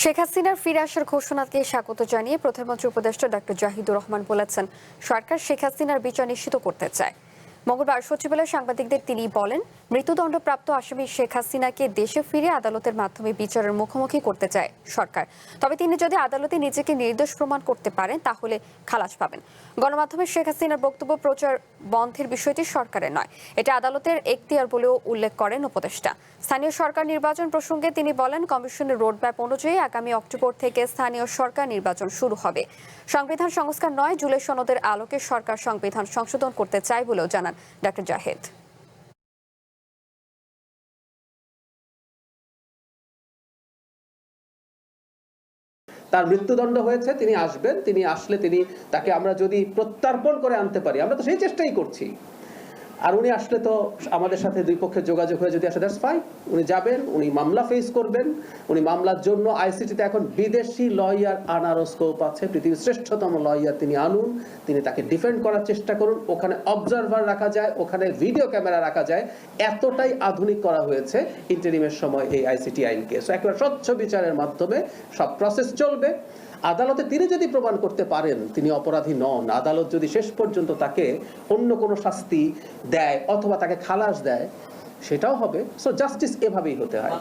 শেখ হাসিনার ফিরে আসার ঘোষণাকে স্বাগত জানিয়ে প্রধানমন্ত্রী উপদেষ্টা ডক্টর জাহিদুর রহমান বলেছেন, সরকার শেখ হাসিনার বিচার নিশ্চিত করতে চায়। মঙ্গলবার সচিবালয়ে সাংবাদিকদের তিনি বলেন, মৃত্যুদণ্ডপ্রাপ্ত আসামি শেখ হাসিনাকে দেশে ফিরে আদালতের মাধ্যমে বিচারের মুখোমুখি করতে চায় সরকার। তবে তিনি যদি আদালতে নিজেকে নির্দোষ প্রমাণ করতে পারেন তাহলে খালাস পাবেন। গণমাধ্যমে শেখ হাসিনার বক্তব্য প্রচার বন্ধের বিষয়টি সরকারের নয়, এটা আদালতের এখতিয়ার বলেও উল্লেখ করেন উপদেষ্টা। স্থানীয় সরকার নির্বাচন প্রসঙ্গে তিনি বলেন, কমিশনের রোডম্যাপ অনুযায়ী আগামী অক্টোবর থেকে স্থানীয় সরকার নির্বাচন শুরু হবে। সংবিধান সংস্কার নয়, জুলাই সনদের আলোকে সরকার সংবিধান সংশোধন করতে চায় বলেও জানান ডক্টর জাহেদ। তার মৃত্যুদণ্ড হয়েছে, তিনি আসবেন, তিনি আসলে তাকে আমরা যদি প্রত্যর্পণ করে আনতে পারি, আমরা তো সেই চেষ্টাই করছি। আর উনি আসলে তো আমাদের সাথে দুই পক্ষের যোগাযোগ হয়ে যদি আসে, দ্যাটস ফাইন। উনি যাবেন, উনি মামলা ফেস করবেন। উনি মামলার জন্য আইসিটিতে এখন বিদেশি লয়ার আনারও স্কোপ আছে। পৃথিবীর শ্রেষ্ঠতম লয়ার তিনি আনুন, তিনি তাকে ডিফেন্ড করার চেষ্টা করুন। ওখানে অবজারভার রাখা যায়, ওখানে ভিডিও ক্যামেরা রাখা যায়। এতটাই আধুনিক করা হয়েছে ইন্টারিমের সময় এই আইসিটি আইনকে। সো একেবারে স্বচ্ছ বিচারের মাধ্যমে সব প্রসেস চলবে। আদালতে তিনি যদি প্রমাণ করতে পারেন তিনি অপরাধী নন, আদালত যদি শেষ পর্যন্ত তাকে অন্য কোনো শাস্তি দেয় অথবা তাকে খালাস দেয়, সেটাও হবে। সো জাস্টিস এভাবেই হতে হয়।